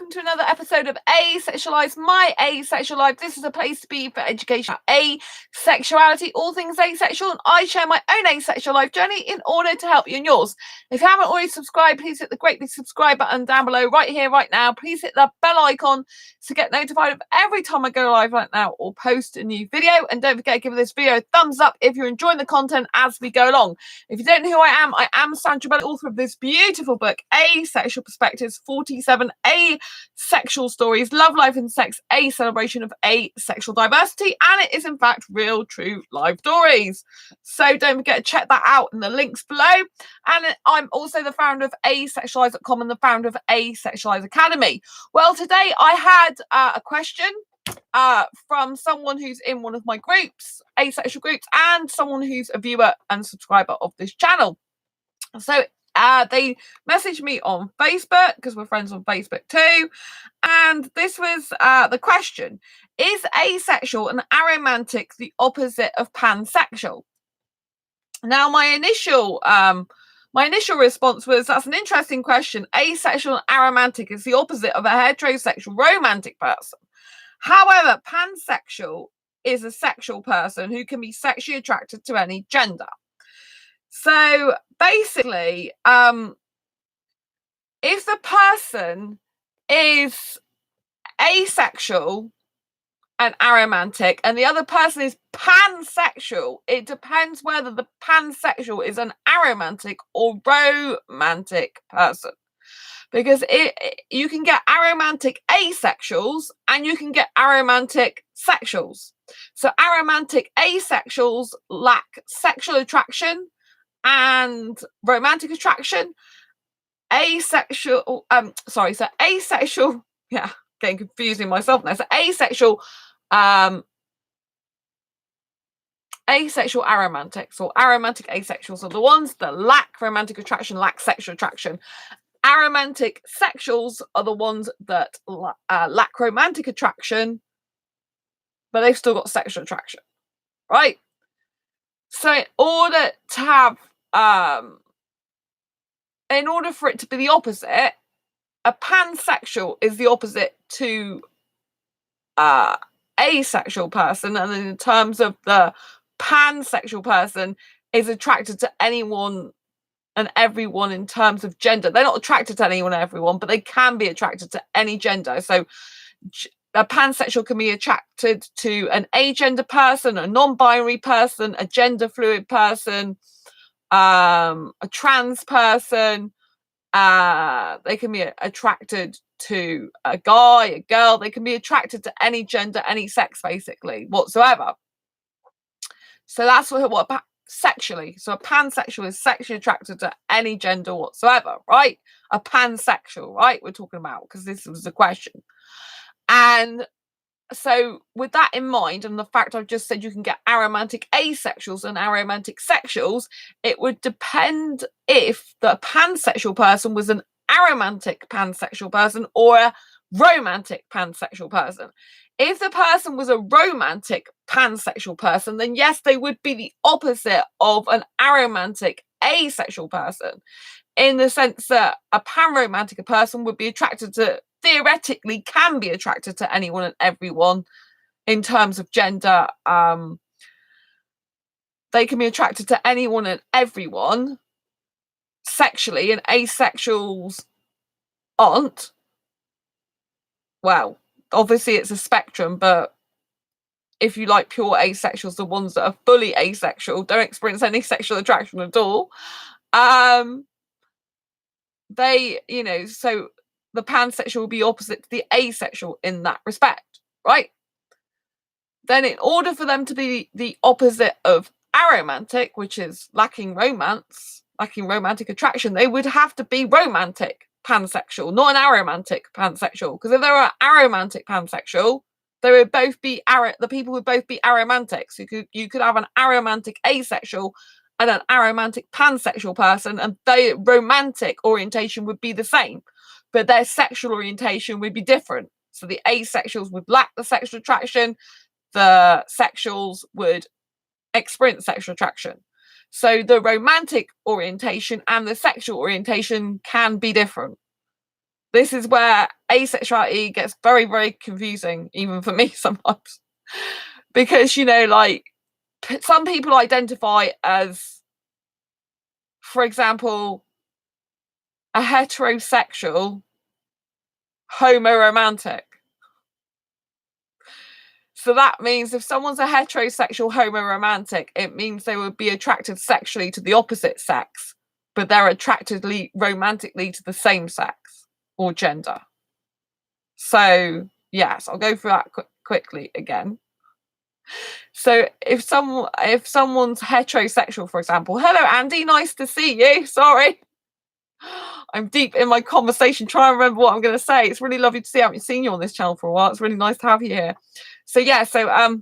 welcome to another episode of Asexualized, my asexual life. This is a place to be for education, asexuality, all things asexual, and I share my own asexual life journey in order to help you in yours. If you haven't already subscribed, please hit the great big subscribe button down below, right here, right now. Please hit the bell icon to get notified of every time I go live right now or post a new video. And don't forget to give this video a thumbs up if you're enjoying the content as we go along. If you don't know who I am Sandra Bell, author of this beautiful book, Asexual Perspectives, 47 asexual stories, love, life and sex, a celebration of asexual diversity, and it is in fact real, true life stories. So don't forget to check that out in the links below. And I'm also the founder of asexualise.com and the founder of Asexualise Academy. Well, today I had a question from someone who's in one of my groups, asexual groups, and someone who's a viewer and subscriber of this channel. So they messaged me on Facebook, because we're friends on Facebook too, and this was the question: is asexual and aromantic the opposite of pansexual? Now, my initial response was, that's an interesting question. Asexual and aromantic is the opposite of a heterosexual romantic person. However, pansexual is a sexual person who can be sexually attracted to any gender. So basically, if the person is asexual and aromantic and the other person is pansexual, it depends whether the pansexual is an aromantic or romantic person. Because you can get aromantic asexuals and you can get aromantic sexuals. So aromantic asexuals lack sexual attraction and romantic attraction. Asexual, yeah, getting confusing myself now. So asexual aromantics or aromantic asexuals are the ones that lack romantic attraction, lack sexual attraction. Aromantic sexuals are the ones that lack romantic attraction, but they've still got sexual attraction, right? So in order to have, in order for it to be the opposite, a pansexual is the opposite to asexual person, and in terms of the pansexual person is attracted to anyone and everyone in terms of gender. They're not attracted to anyone and everyone, but they can be attracted to any gender. So a pansexual can be attracted to an agender person, a non-binary person, a gender fluid person, a trans person. They can be attracted to a guy, a girl. They can be attracted to any gender, any sex, basically, whatsoever. So that's what sexually. So a pansexual is sexually attracted to any gender whatsoever, right? A pansexual, right? We're talking about, because this was the question. And so with that in mind, and the fact I've just said you can get aromantic asexuals and aromantic sexuals, it would depend if the pansexual person was an aromantic pansexual person or a romantic pansexual person. If the person was a romantic pansexual person, then yes, they would be the opposite of an aromantic asexual person, in the sense that a panromantic person would be attracted to, theoretically can be attracted to anyone and everyone in terms of gender. They can be attracted to anyone and everyone sexually, and asexuals aren't. Well, obviously it's a spectrum, but if you like pure asexuals, the ones that are fully asexual, don't experience any sexual attraction at all, they, you know, so the pansexual will be opposite to the asexual in that respect, right? Then in order for them to be the opposite of aromantic, which is lacking romance, lacking romantic attraction, they would have to be romantic pansexual, not an aromantic pansexual. Because if they were aromantic pansexual, they would both be the people would both be aromantics. You could have an aromantic asexual and an aromantic pansexual person, and their romantic orientation would be the same, but their sexual orientation would be different. So the asexuals would lack the sexual attraction, the sexuals would experience sexual attraction. So the romantic orientation and the sexual orientation can be different. This is where asexuality gets very, very confusing, even for me sometimes. Because, you know, like, some people identify as, for example, a heterosexual homoromantic. So that means if someone's a heterosexual homoromantic, it means they would be attracted sexually to the opposite sex, but they're attracted romantically to the same sex or gender. So, yes, I'll go through that quickly again. So if someone's heterosexual, for example, hello Andy, nice to see you. Sorry. I'm deep in my conversation trying to remember what I'm going to say. It's really lovely to see. I haven't seen you on this channel for a while. It's really nice to have you here. So yeah, so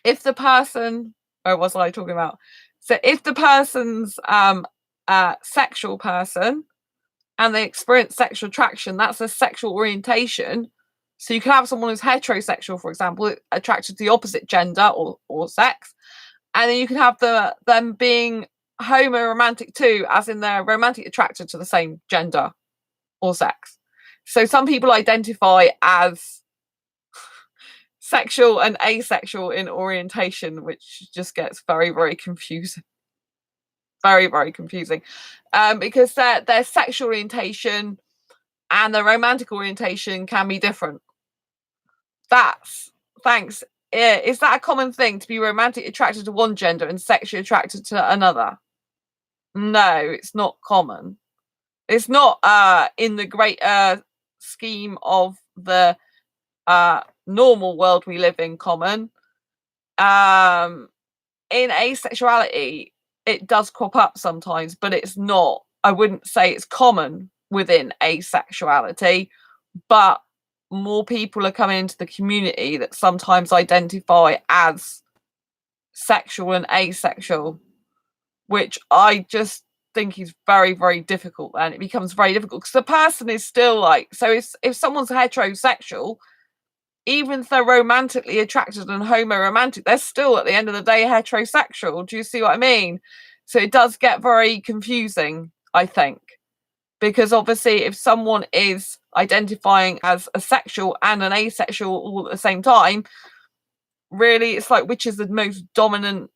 if the person, what was I talking about? So if the person's a sexual person and they experience sexual attraction, that's a sexual orientation. So you can have someone who's heterosexual, for example, attracted to the opposite gender or sex, and then you can have them being homoromantic too, as in they're romantic attracted to the same gender or sex. So some people identify as sexual and asexual in orientation, which just gets very, very confusing. Very, very confusing. Because their sexual orientation and their romantic orientation can be different. Thanks. Is that a common thing, to be romantically attracted to one gender and sexually attracted to another? No, it's not common. It's not in the great scheme of the normal world we live in common. In asexuality, it does crop up sometimes, but it's not, I wouldn't say it's common within asexuality, but more people are coming into the community that sometimes identify as sexual and asexual, which I just think is very, very difficult. And it becomes very difficult because the person is still like, so if someone's heterosexual, even if they're romantically attracted and homoromantic, they're still at the end of the day heterosexual. Do you see what I mean? So it does get very confusing, I think, because obviously if someone is identifying as a sexual and an asexual all at the same time, really it's like, which is the most dominant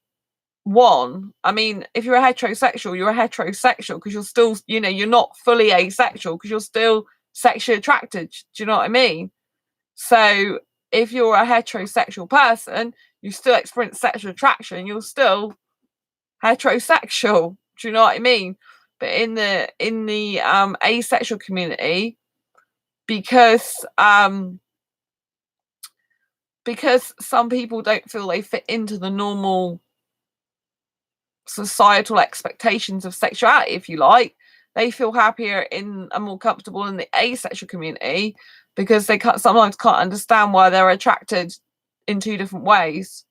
one? I mean, if you're a heterosexual because you're still, you know, you're not fully asexual because you're still sexually attracted. Do you know what I mean? So if you're a heterosexual person, you still experience sexual attraction, you're still heterosexual. Do you know what I mean? But in the asexual community, because some people don't feel they fit into the normal societal expectations of sexuality, if you like, they feel happier in and more comfortable in the asexual community because they sometimes can't understand why they're attracted in two different ways,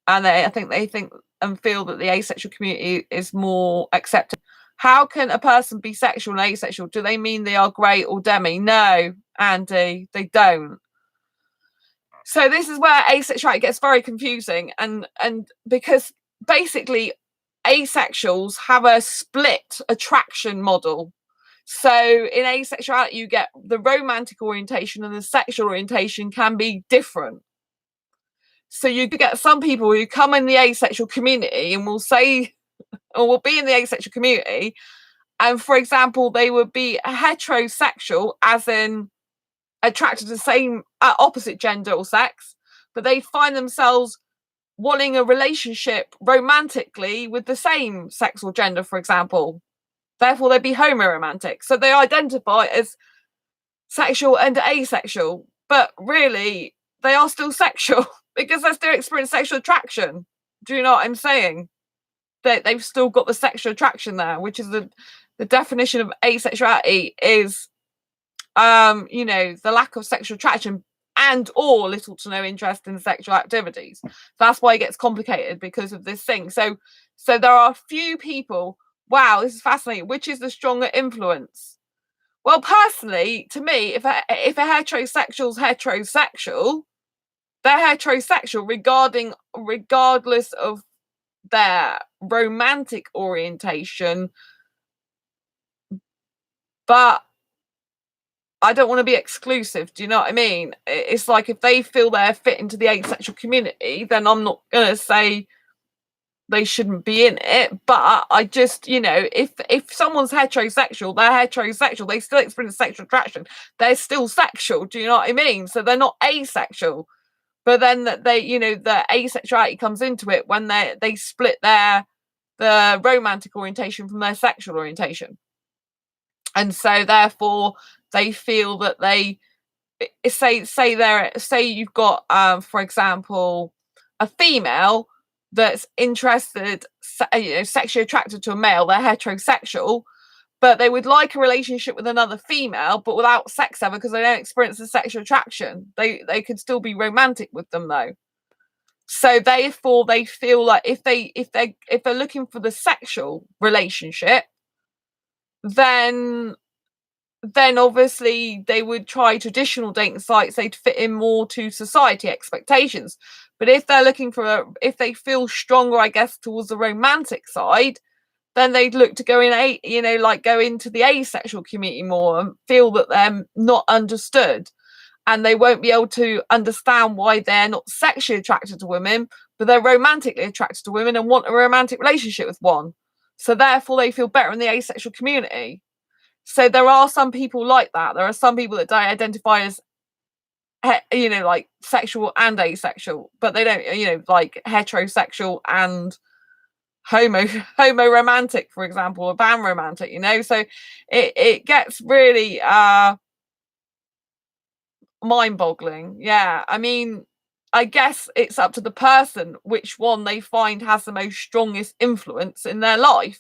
and I think they think and feel that the asexual community is more accepted. How can a person be sexual and asexual? Do they mean they are grey or demi? No, Andy, they don't. So this is where asexuality gets very confusing, and because basically asexuals have a split attraction model. So in asexuality, you get the romantic orientation and the sexual orientation can be different. So you get some people who come in the asexual community and will say, or will be in the asexual community, and for example, they would be heterosexual, as in attracted to the same opposite gender or sex, but they find themselves wanting a relationship romantically with the same sex or gender, for example. Therefore, they'd be homoromantic. So they identify as sexual and asexual, but really they are still sexual because they're still experiencing sexual attraction. Do you know what I'm saying? They've still got the sexual attraction there, which is the definition of asexuality is you know, the lack of sexual attraction and or little to no interest in sexual activities. That's why it gets complicated, because of this thing. So there are few people. Wow, this is fascinating. Which is the stronger influence? Well, personally, to me, if a heterosexual's heterosexual, they're heterosexual regardless of their romantic orientation. But I don't want to be exclusive. Do you know what I mean? It's like if they feel they're fit into the asexual community, then I'm not going to say they shouldn't be in it. But I just, if someone's heterosexual, they're heterosexual. They still experience sexual attraction. They're still sexual. Do you know what I mean? So they're not asexual. But then the asexuality comes into it when they split the romantic orientation from their sexual orientation. And so therefore they feel that they say you've got for example a female that's interested, sexually attracted to a male, they're heterosexual, but they would like a relationship with another female but without sex ever because they don't experience the sexual attraction. They could still be romantic with them though. So therefore they feel like if they're looking for the sexual relationship, then obviously they would try traditional dating sites. They'd fit in more to society expectations. But if they're looking for if they feel stronger, I guess, towards the romantic side, then they'd look to go go into the asexual community more and feel that they're not understood, and they won't be able to understand why they're not sexually attracted to women, but they're romantically attracted to women and want a romantic relationship with one. So therefore they feel better in the asexual community. So there are some people like that. There are some people that don't identify as, like sexual and asexual, but they don't, like heterosexual and homo romantic, for example, or pan romantic, So it gets really mind boggling. Yeah. I mean, I guess it's up to the person which one they find has the most strongest influence in their life.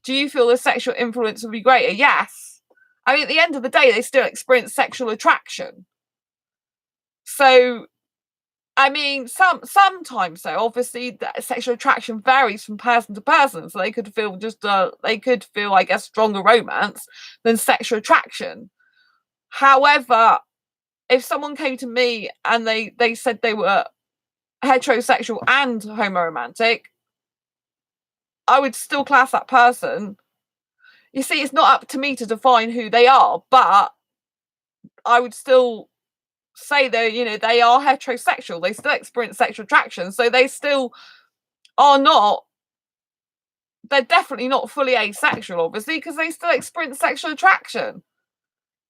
Do you feel the sexual influence would be greater? Yes. I mean, at the end of the day, they still experience sexual attraction. So, I mean, sometimes, so obviously, the sexual attraction varies from person to person. So they could feel I guess, stronger romance than sexual attraction. However, if someone came to me and they said they were heterosexual and homoromantic, I would still class that person. You see, it's not up to me to define who they are, but I would still say they are heterosexual. They still experience sexual attraction, so they still are not. They're definitely not fully asexual, obviously, because they still experience sexual attraction.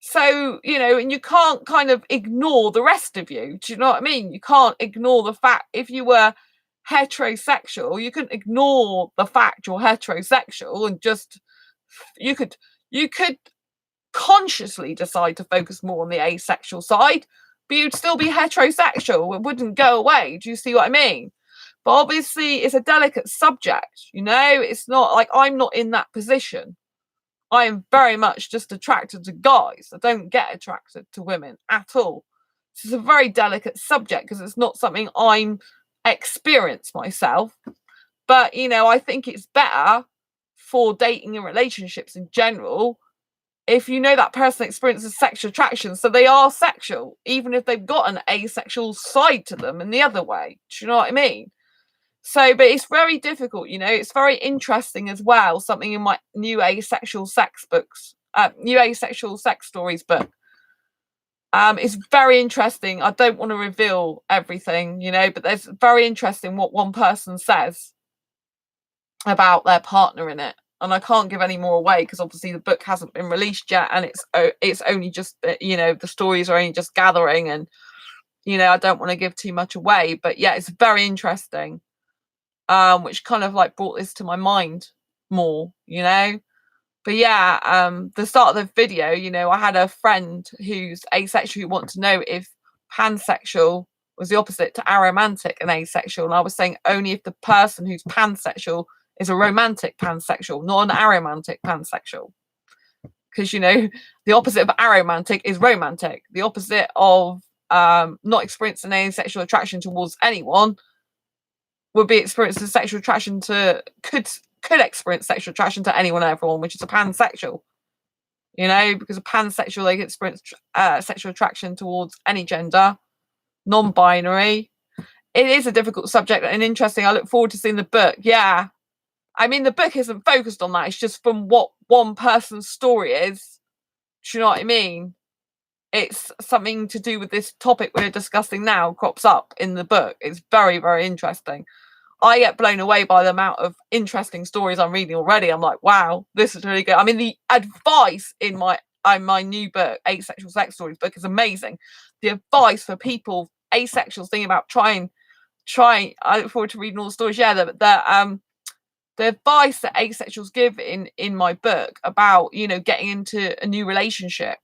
So and you can't kind of ignore the rest of you. Do you know what I mean? You can't ignore the fact if you were heterosexual, you couldn't ignore the fact you're heterosexual and just you could consciously decide to focus more on the asexual side, but you'd still be heterosexual. It wouldn't go away. Do you see what I mean? But obviously it's a delicate subject, it's not like I'm not in that position. I am very much just attracted to guys. I don't get attracted to women at all. It's a very delicate subject because it's not something I'm experienced myself. But I think it's better for dating and relationships in general if that person experiences sexual attraction, so they are sexual, even if they've got an asexual side to them in the other way. Do you know what I mean? So, but it's very difficult, it's very interesting as well. Something in my new asexual sex stories book. It's very interesting. I don't want to reveal everything, but there's very interesting what one person says about their partner in it. And I can't give any more away because obviously the book hasn't been released yet, and it's only just the stories are only just gathering, and I don't want to give too much away. But yeah, it's very interesting, which kind of like brought this to my mind more, But yeah, the start of the video, I had a friend who's asexual who wanted to know if pansexual was the opposite to aromantic and asexual, and I was saying only if the person who's pansexual is a romantic pansexual, not an aromantic pansexual. Because the opposite of aromantic is romantic. The opposite of not experiencing any sexual attraction towards anyone would be experiencing sexual attraction could experience sexual attraction to anyone and everyone, which is a pansexual. Because a pansexual, they can experience sexual attraction towards any gender, non-binary. It is a difficult subject and interesting. I look forward to seeing the book. Yeah. I mean, the book isn't focused on that. It's just from what one person's story is. Do you know what I mean? It's something to do with this topic we're discussing now crops up in the book. It's very, very interesting. I get blown away by the amount of interesting stories I'm reading already. I'm like, wow, this is really good. I mean, the advice in my new book, Asexual Sex Stories book, is amazing. The advice for people, asexuals, thinking about trying. I look forward to reading all the stories. Yeah, the advice that asexuals give in my book about, you know, getting into a new relationship,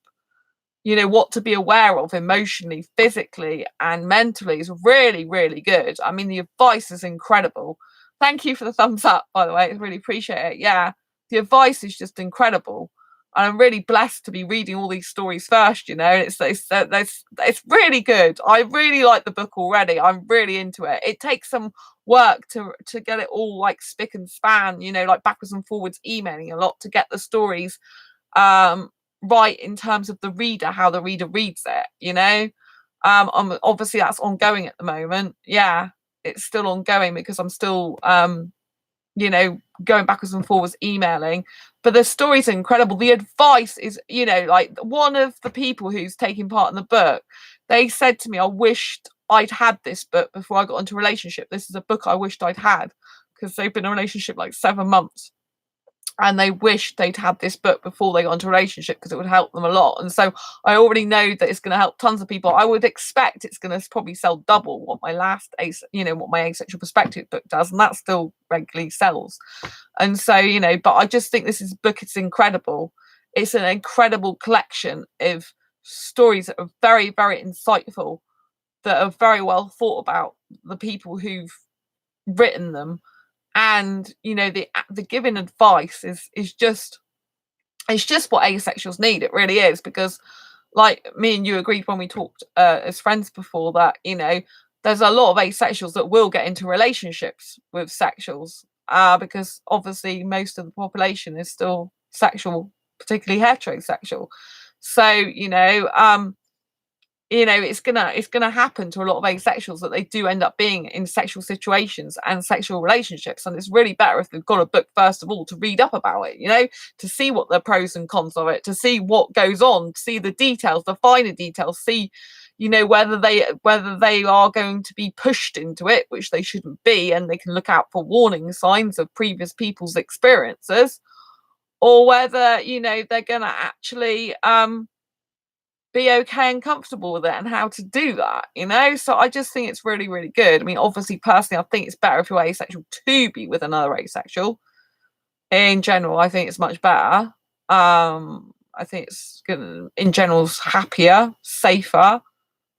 you know, what to be aware of emotionally, physically, and mentally is really, really good. I mean, the advice is incredible. Thank you for the thumbs up, by the way. I really appreciate it. Yeah, the advice is just incredible. And I'm really blessed to be reading all these stories first, you know. It's really good. I really like the book already. I'm really into it. It takes some work to get it all like spick and span, you know, like backwards and forwards emailing a lot to get the stories um right in terms of the reader, how the reader reads it, you know. Obviously that's ongoing at the moment. Yeah, it's still ongoing because I'm still you know, going backwards and forwards emailing, but the story's incredible. The advice is, you know, like one of the people who's taking part in the book, they said to me, I wished I'd had this book before I got into a relationship. This is a book I wished I'd had, because they've been in a relationship like 7 months and they wished they'd had this book before they got into a relationship because it would help them a lot. And so I already know that it's going to help tons of people. I would expect it's going to probably sell double what my last what my Asexual Perspective book does, and that still regularly sells. And so, you know, but I just think this book is incredible. It's an incredible collection of stories that are very, very insightful, that are very well thought about, the people who've written them. And you know, the giving advice is just, it's just what asexuals need. It really is, because like me and you agreed when we talked as friends before, that you know, there's a lot of asexuals that will get into relationships with sexuals, because obviously most of the population is still sexual, particularly heterosexual. So it's gonna happen to a lot of asexuals that they do end up being in sexual situations and sexual relationships, and it's really better if they've got a book first of all to read up about it, you know, to see what the pros and cons of it, to see what goes on, to see the details, the finer details, see, you know, whether they are going to be pushed into it, which they shouldn't be, and they can look out for warning signs of previous people's experiences, or whether, you know, they're gonna actually be okay and comfortable with it, and how to do that, you know. So I just think it's really, really good. I mean, obviously personally I think it's better if you're asexual to be with another asexual. In general, I think it's much better. I think it's gonna, in general, happier, safer,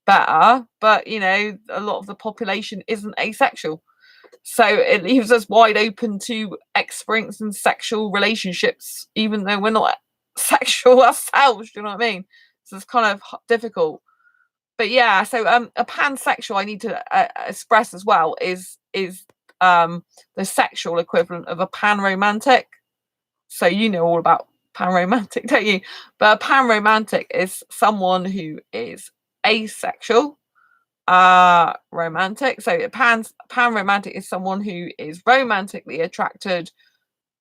better. But you know, a lot of the population isn't asexual, so it leaves us wide open to experiencing sexual relationships even though we're not sexual ourselves. Do you know what I mean? So it's kind of difficult. But yeah, so a pansexual, I need to express as well, is the sexual equivalent of a panromantic. So you know all about panromantic, don't you? But a panromantic is someone who is asexual, romantic. So a panromantic is someone who is romantically attracted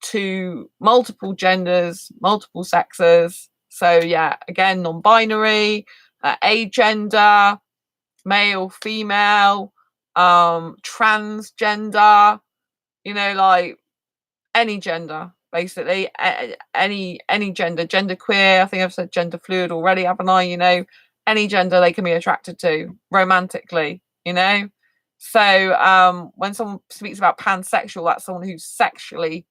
to multiple genders, multiple sexes. So yeah, again, non-binary, agender, male, female, transgender, you know, like any gender, basically, any gender, gender queer. I think I've said gender fluid already, haven't I? You know, any gender they can be attracted to romantically, you know. So when someone speaks about pansexual, that's someone who's sexually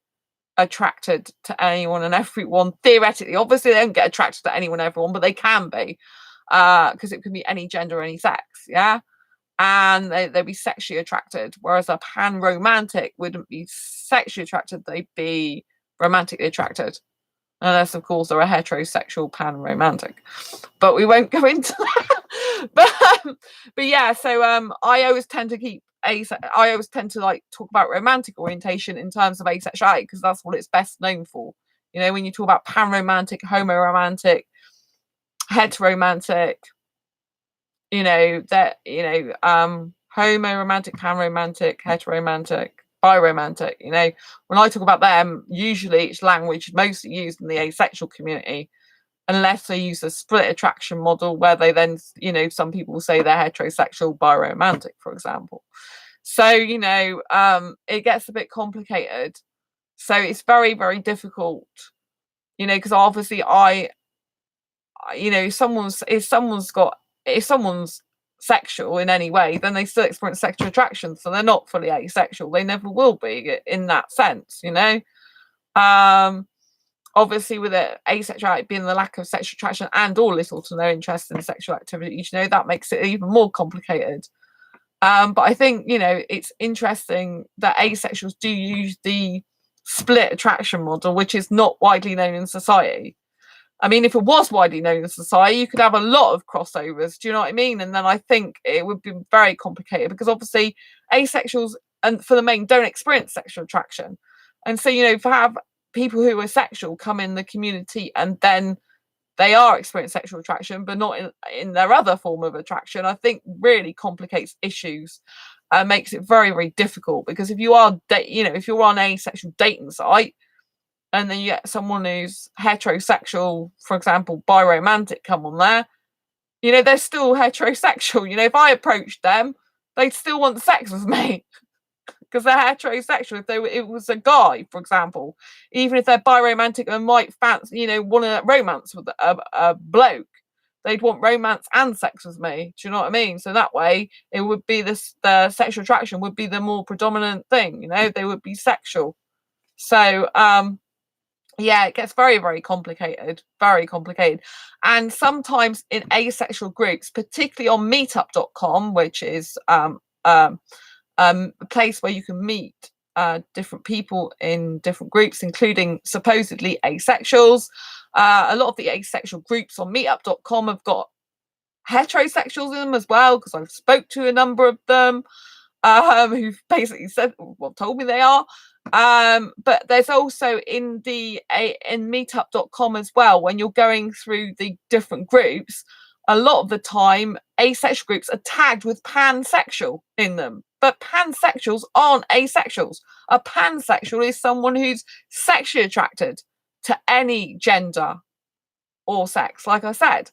attracted to anyone and everyone, theoretically. Obviously they don't get attracted to anyone and everyone, but they can be, because it can be any gender, any sex. Yeah, and they'd be sexually attracted, whereas a pan romantic wouldn't be sexually attracted, they'd be romantically attracted, unless of course they're a heterosexual pan romantic, but we won't go into that. But yeah, so I always tend to like talk about romantic orientation in terms of asexuality, because that's what it's best known for. You know, when you talk about pan romantic, homo romantic, heteromantic, you know, that, you know, homo romantic, pan romantic, heteromantic, biromantic, you know, when I talk about them, usually it's language mostly used in the asexual community. unless they use a split attraction model where they then, you know, some people say they're heterosexual by romantic, for example. So, you know, it gets a bit complicated. So it's very, very difficult, you know, because obviously you know, if someone's sexual in any way, then they still experience sexual attraction. So they're not fully asexual. They never will be in that sense, you know. Obviously with it, asexuality being the lack of sexual attraction and or little to no interest in sexual activity, you know, that makes it even more complicated. But I think, you know, it's interesting that asexuals do use the split attraction model, which is not widely known in society. I mean, if it was widely known in society, you could have a lot of crossovers. Do you know what I mean? And then I think it would be very complicated because obviously asexuals, and for the main, don't experience sexual attraction. And so, you know, to have people who are sexual come in the community and then they are experiencing sexual attraction, but not in their other form of attraction, I think really complicates issues and makes it very, very difficult. Because if you are, you know, if you're on a sexual dating site, and then you get someone who's heterosexual, for example, biromantic, come on there, you know, they're still heterosexual. You know, if I approached them, they'd still want sex with me because they're heterosexual. If it was a guy, for example, even if they're biromantic and might fancy, you know, want to romance with a bloke, they'd want romance and sex with me. Do you know what I mean? So that way, it would be the sexual attraction would be the more predominant thing. You know, they would be sexual. So, yeah, it gets very, very complicated, and sometimes in asexual groups, particularly on meetup.com, which is a place where you can meet different people in different groups, including supposedly asexuals. A lot of the asexual groups on meetup.com have got heterosexuals in them as well, because I've spoke to a number of them who've basically said, well, told me they are. But there's also in meetup.com as well, when you're going through the different groups, a lot of the time asexual groups are tagged with pansexual in them, but pansexuals aren't asexuals. A pansexual is someone who's sexually attracted to any gender or sex, like I said.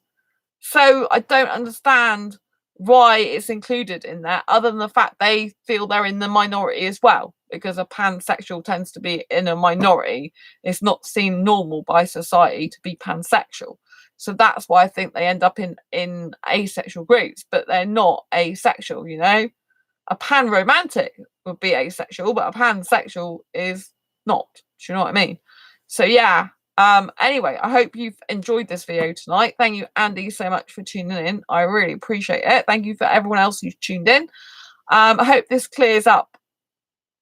So I don't understand why it's included in there, other than the fact they feel they're in the minority as well, because a pansexual tends to be in a minority. It's not seen normal by society to be pansexual. So that's why I think they end up in asexual groups, but they're not asexual, you know. A panromantic would be asexual, but a pansexual is not. Do you know what I mean? So yeah. Anyway, I hope you've enjoyed this video tonight. Thank you, Andy, so much for tuning in. I really appreciate it. Thank you for everyone else who's tuned in. I hope this clears up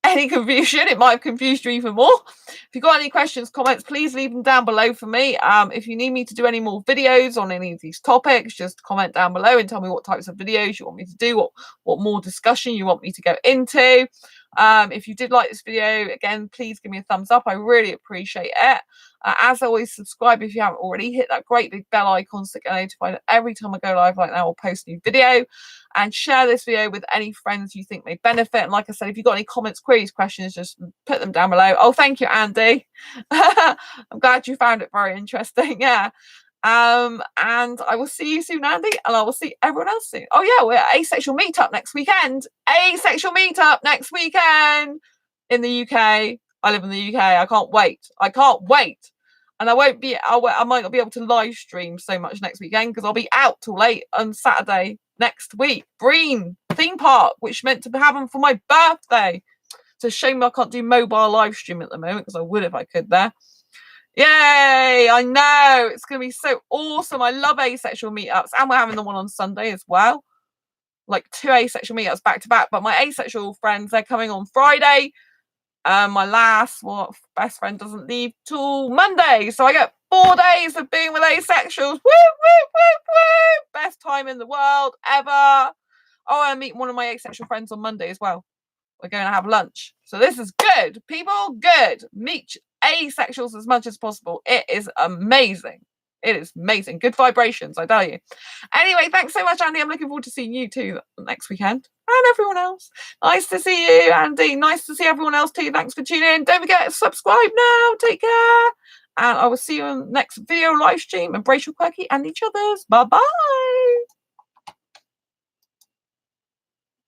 any confusion. It might have confused you even more. If you've got any questions, comments, please leave them down below for me. If you need me to do any more videos on any of these topics, just comment down below and tell me what types of videos you want me to do, what more discussion you want me to go into. If you did like this video, again, please give me a thumbs up. I really appreciate it. As always, subscribe if you haven't already. Hit that great big bell icon so get notified every time I go live like that or post a new video. And share this video with any friends you think may benefit. And like I said, if you've got any comments, queries, questions, just put them down below. Oh, thank you, Andy. I'm glad you found it very interesting. Yeah. And I will see you soon, Andy, and I will see everyone else soon. Oh yeah, we're at Asexual Meetup next weekend. Asexual Meetup next weekend in the UK. I live in the UK. I can't wait. And I might not be able to live stream so much next weekend because I'll be out till late on Saturday next week. Breen theme park, which meant to happen for my birthday. It's a shame I can't do mobile live stream at the moment because I would if I could there. Yay! I know it's going to be so awesome. I love asexual meetups, and we're having the one on Sunday as well. Like 2 asexual meetups back to back. But my asexual friends, they're coming on Friday. My best friend doesn't leave till Monday, so I get 4 days of being with asexuals. Woo, woo, woo, woo! Best time in the world ever. Oh, I'm meeting one of my asexual friends on Monday as well. We're going to have lunch, so this is good, people. Good. Meet asexuals as much as possible. It is amazing. It is amazing. Good vibrations, I tell you. Anyway, thanks so much, Andy. I'm looking forward to seeing you too next weekend. And everyone else. Nice to see you, Andy. Nice to see everyone else too. Thanks for tuning in. Don't forget to subscribe now. Take care. And I will see you on the next video live stream. Embrace your quirky and each other's. Bye bye.